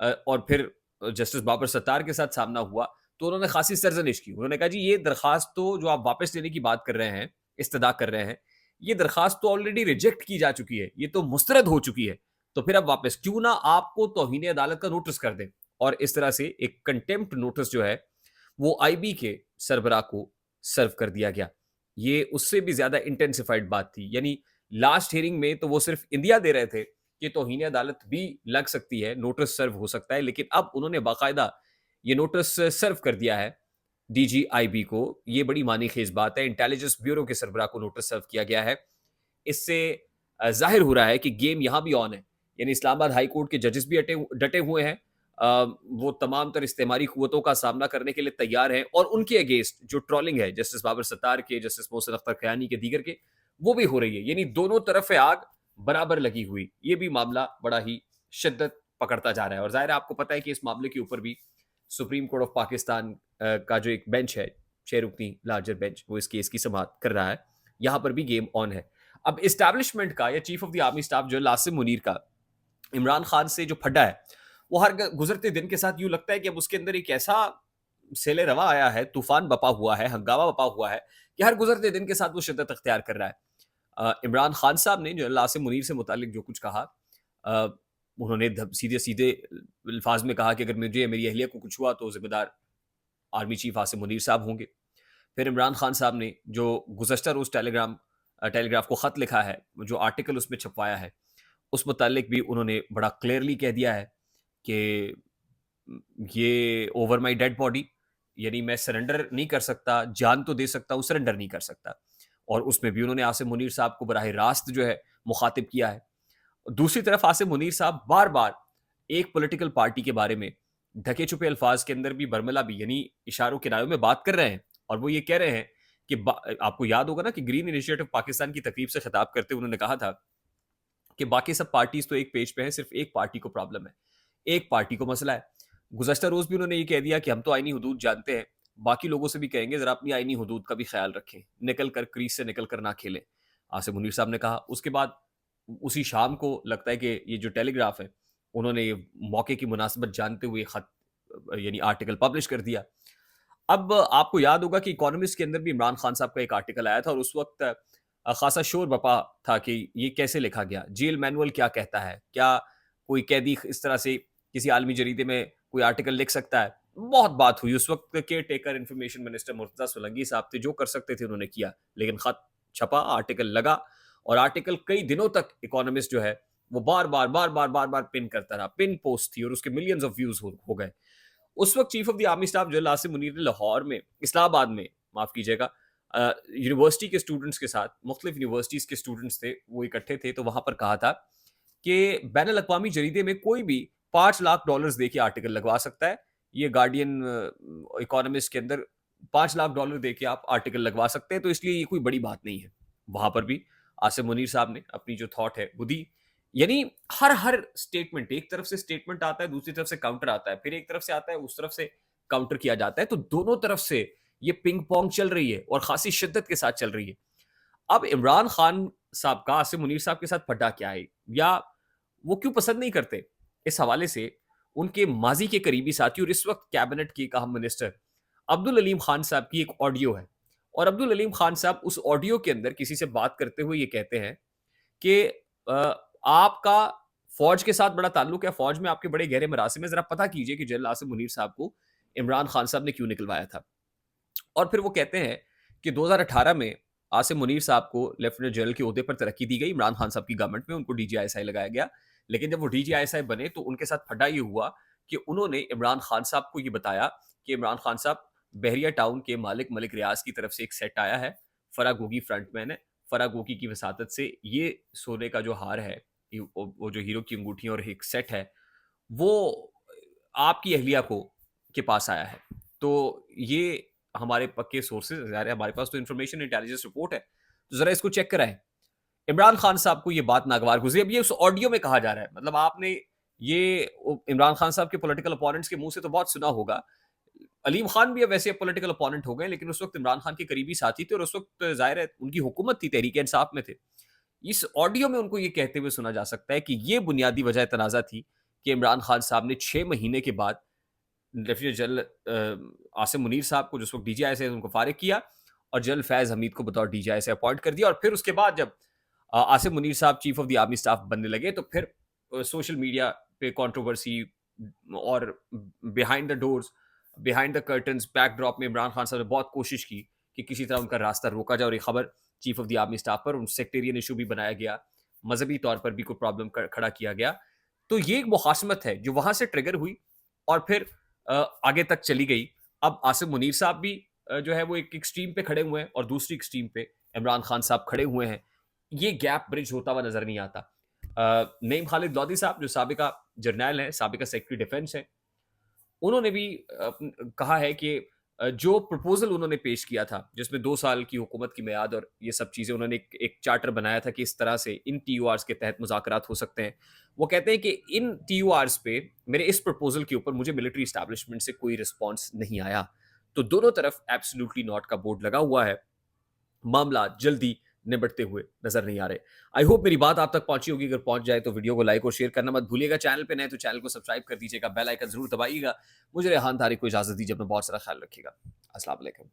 اور پھر جسٹس بابر ستار کے ساتھ سامنا ہوا تو انہوں نے خاصی سرزنش کی. انہوں نے کہا جی یہ درخواست تو جو آپ واپس لینے کی بات کر رہے ہیں, استدعا کر رہے ہیں, یہ درخواست تو آلریڈی ریجیکٹ کی جا چکی ہے, یہ تو مسترد ہو چکی ہے, تو پھر اب واپس کیوں نہ آپ کو توہین عدالت کا نوٹس کر دیں. اور اس طرح سے ایک کنٹیمپٹ نوٹس جو ہے وہ آئی بی کے سربراہ کو سرو کر دیا گیا. یہ اس سے بھی زیادہ انٹینسیفائڈ بات تھی. یعنی لاسٹ ہیئرنگ میں تو وہ صرف انڈیا دے رہے تھے کہ توہین عدالت بھی لگ سکتی ہے, نوٹس سرو ہو سکتا ہے, لیکن اب انہوں نے باقاعدہ یہ نوٹس سرو کر دیا ہے ڈی جی آئی بی کو. یہ بڑی معنی خیز بات ہے. انٹیلیجنس بیورو کے سربراہ کو نوٹس سرو کیا گیا ہے. اس سے ظاہر ہو رہا ہے کہ گیم یہاں بھی آن ہے. یعنی اسلام آباد ہائی کورٹ کے ججز بھی ڈٹے ہوئے ہیں, وہ تمام تر استعماری قوتوں کا سامنا کرنے کے لیے تیار ہیں, اور ان کے اگینسٹ جو ٹرولنگ ہے جسٹس بابر ستار کے, جسٹس محسن اختر کیانی کے, دیگر کے, وہ بھی ہو رہی ہے. یعنی دونوں طرف آگ برابر لگی ہوئی. یہ بھی معاملہ بڑا ہی شدت پکڑتا جا رہا ہے. اور ظاہر ہے آپ کو پتہ ہے کہ اس معاملے کے اوپر بھی سپریم کورٹ آف پاکستان کا جو ایک بینچ ہے, 6 رکنی لارجر بینچ, وہ اس کیس کی سماعت کر رہا ہے. یہاں پر بھی گیم آن ہے. اب اسٹیبلشمنٹ کا یا chief of the army staff جو لاسم منیر کا عمران خان سے جو پھڈا ہے, وہ ہر گزرتے دن کے ساتھ یوں لگتا ہے کہ اب اس کے اندر ایک ایسا سیل رواں آیا ہے, طوفان بپا ہوا ہے, ہنگامہ بپا ہوا ہے کہ ہر گزرتے دن کے ساتھ وہ شدت اختیار کر رہا ہے. عمران خان صاحب نے جو لاسم منیر سے متعلق جو کچھ کہا, انہوں نے سیدھے الفاظ میں کہا کہ اگر مجھے میری اہلیہ کو کچھ ہوا تو ذمہ دار آرمی چیف عاصم منیر صاحب ہوں گے. پھر عمران خان صاحب نے جو گزشتہ روز ٹیلی گراف کو خط لکھا ہے, جو آرٹیکل اس میں چھپوایا ہے, اس متعلق بھی انہوں نے بڑا کلیئرلی کہہ دیا ہے کہ یہ اوور مائی ڈیڈ باڈی, یعنی میں سرنڈر نہیں کر سکتا, جان تو دے سکتا ہوں, سرنڈر نہیں کر سکتا. اور اس میں بھی انہوں نے عاصم منیر صاحب کو براہ راست جو ہے مخاطب کیا ہے. دوسری طرف عاصم منیر صاحب بار بار ایک پولیٹیکل پارٹی کے بارے میں ڈھکے چھپے الفاظ کے اندر بھی برملا بھی, یعنی اشاروں کنایوں میں بات کر رہے ہیں. اور وہ یہ کہہ رہے ہیں کہ آپ کو یاد ہوگا نا کہ گرین انیشیٹو پاکستان کی تقریب سے خطاب کرتے انہوں نے کہا تھا کہ باقی سب پارٹیز تو ایک پیج پہ ہیں, صرف ایک پارٹی کو پرابلم ہے, ایک پارٹی کو مسئلہ ہے. گزشتہ روز بھی انہوں نے یہ کہہ دیا کہ ہم تو آئینی حدود جانتے ہیں, باقی لوگوں سے بھی کہیں گے ذرا اپنی آئینی حدود کا بھی خیال رکھیں, نکل کر کریز سے نکل کر نہ کھیلیں, عاصم منیر صاحب نے کہا. اس کے بعد اسی شام کو لگتا ہے کہ یہ جو ٹیلی گراف ہے انہوں نے موقع کی مناسبت جانتے ہوئے خط یعنی آرٹیکل پبلش کر دیا. اب آپ کو یاد ہوگا کہ اکانومسٹ کے اندر بھی عمران خان صاحب کا ایک آرٹیکل آیا تھا, اور اس وقت خاصا شور بپا تھا کہ یہ کیسے لکھا گیا, جیل مینول کیا کہتا ہے, کیا کوئی قیدی اس طرح سے کسی عالمی جریدے میں کوئی آرٹیکل لکھ سکتا ہے. بہت بات ہوئی. اس وقت care taker information minister Murtaza Solangi صاحب تھے, جو کر سکتے تھے انہوں نے کیا, لیکن خط چھپا, آرٹیکل لگا, اور آرٹیکل کئی دنوں تک اکانومسٹ جو ہے وہ بار بار پن کرتا رہا. پن پوسٹ تھی اور اس کے ملینز آف ویوز ہو گئے. اس وقت chief of the army staff جو عاصم منیر نے لاہور میں, اسلام آباد میں معاف کیجیے گا, یونیورسٹی کے اسٹوڈنٹس کے ساتھ, مختلف یونیورسٹیز کے اسٹوڈنٹس تھے, وہ اکٹھے تھے, تو وہاں پر کہا تھا کہ بین الاقوامی جریدے میں کوئی بھی $5 لاکھ دے کے آرٹیکل لگوا سکتا ہے. یہ گارڈین اکانومسٹ کے اندر $5 لاکھ دے کے آپ آرٹیکل لگوا سکتے ہیں, تو اس لیے یہ کوئی بڑی بات نہیں ہے. وہاں پر بھی عاصم منیر صاحب نے اپنی جو تھاٹ ہے وہ دی. یعنی ہر سٹیٹمنٹ, ایک طرف سے سٹیٹمنٹ آتا ہے, دوسری طرف سے کاؤنٹر آتا ہے, پھر ایک طرف سے آتا ہے, اس طرف سے کاؤنٹر کیا جاتا ہے, تو دونوں طرف سے یہ پنگ پونگ چل رہی ہے اور خاصی شدت کے ساتھ چل رہی ہے. اب عمران خان صاحب کا عاصم منیر صاحب کے ساتھ پھڈا کیا ہے, یا وہ کیوں پسند نہیں کرتے, اس حوالے سے ان کے ماضی کے قریبی ساتھی اور اس وقت کیبنٹ کے ایک اہم منسٹر عبدالعلیم خان صاحب کی ایک آڈیو ہے, اور عبدالعلیم خان صاحب اس آڈیو کے اندر کسی سے بات کرتے ہوئے یہ کہتے ہیں کہ آپ کا فوج کے ساتھ بڑا تعلق ہے, فوج میں آپ کے بڑے گہرے مراسم ہیں, ذرا پتہ کیجئے کہ جنرل عاصم منیر صاحب کو عمران خان صاحب نے کیوں نکلوایا تھا. اور پھر وہ کہتے ہیں کہ 2018 میں عاصم منیر صاحب کو لیفٹیننٹ جنرل کے عہدے پر ترقی دی گئی, عمران خان صاحب کی گورنمنٹ میں ان کو D G I S I لگایا گیا, لیکن جب وہ D G I S I بنے تو ان کے ساتھ پھڈا یہ ہوا کہ انہوں نے عمران خان صاحب کو یہ بتایا کہ عمران خان صاحب بحریہ ٹاؤن کے مالک ملک ریاض کی طرف سے ایک سیٹ آیا ہے, فرا گوگی فرنٹ مین ہے, فرا گوگی کی وساطت سے یہ سونے کا جو ہار ہے, وہ جو ہیرو کی انگوٹھیاں اور ایک سیٹ ہے, وہ آپ کی اہلیہ کو کے پاس آیا ہے. تو یہ ہمارے پکے سورسز, ہمارے پاس تو انفارمیشن انٹیلیجنس رپورٹ ہے, تو ذرا اس کو چیک کرائیں. عمران خان صاحب کو یہ بات ناگوار گزری. اب یہ اس آڈیو میں کہا جا رہا ہے, مطلب آپ نے یہ عمران خان صاحب کے پولیٹیکل اپوننٹس کے منہ سے تو بہت سنا ہوگا, علیم خان بھی اب ویسے پولیٹیکل اپوننٹ ہو گئے, لیکن اس وقت عمران خان کے قریبی ساتھی تھے, اور اس وقت ظاہر ہے ان کی حکومت تھی, تحریک انصاف میں تھے. اس آڈیو میں ان کو یہ کہتے ہوئے سنا جا سکتا ہے کہ یہ بنیادی وجہ تنازع تھی کہ عمران خان صاحب نے 6 مہینے کے بعد لیفٹیننٹ جنرل عاصم منیر صاحب کو جس وقت ڈی جی آئی سے ان کو فارغ کیا اور جنرل فیض حمید کو بطور ڈی جی آئی سے اپوائنٹ کر دیا. اور پھر اس کے بعد جب عاصم منیر صاحب chief of the army staff بننے لگے تو پھر سوشل میڈیا پہ کنٹروورسی اور behind the doors behind the curtains back drop میں عمران خان صاحب نے بہت کوشش کی کہ کسی طرح ان کا راستہ روکا جائے. اور یہ خبر chief of the army staff per in sectarian issue بھی بنایا گیا, مذہبی طور پر بھی کوئی پرابلم کھڑا کیا گیا. تو یہ ایک مخاصمت ہے جو وہاں سے ٹریگر ہوئی اور پھر آگے تک چلی گئی. اب عاصم منیر صاحب بھی جو ہے وہ ایک ایکسٹریم پہ کھڑے ہوئے ہیں اور دوسری ایکسٹریم پہ عمران خان صاحب کھڑے ہوئے ہیں. یہ گیپ برج ہوتا ہوا نظر نہیں آتا. نعیم خالد لودھی صاحب جو سابقہ جرنیل ہیں, سابقہ سیکرٹری ڈیفنس ہیں, انہوں نے بھی کہا ہے کہ جو پرپوزل انہوں نے پیش کیا تھا جس میں 2 سال کی حکومت کی میعاد اور یہ سب چیزیں, انہوں نے ایک چارٹر بنایا تھا کہ اس طرح سے ان ٹی یو آرز کے تحت مذاکرات ہو سکتے ہیں. وہ کہتے ہیں کہ ان ٹی یو آرز پہ میرے اس پرپوزل کے اوپر مجھے ملٹری اسٹیبلشمنٹ سے کوئی رسپانس نہیں آیا. تو دونوں طرف ایبسلیوٹلی ناٹ کا بورڈ لگا ہوا ہے. معاملات جلدی نبٹتے ہوئے نظر نہیں آ رہے. آئی ہوپ میری بات آپ تک پہنچی ہوگی. اگر پہنچ جائے تو ویڈیو کو لائک اور شیئر کرنا مت بھولیے گا. چینل پہ نئے تو چینل کو سبسکرائب کر دیجیے گا, بیل آئیکن ضرور دبائیے گا. مجھے ریحان طارق کو اجازت دیجیے, اپنا بہت سارا خیال رکھیے گا. السلام علیکم.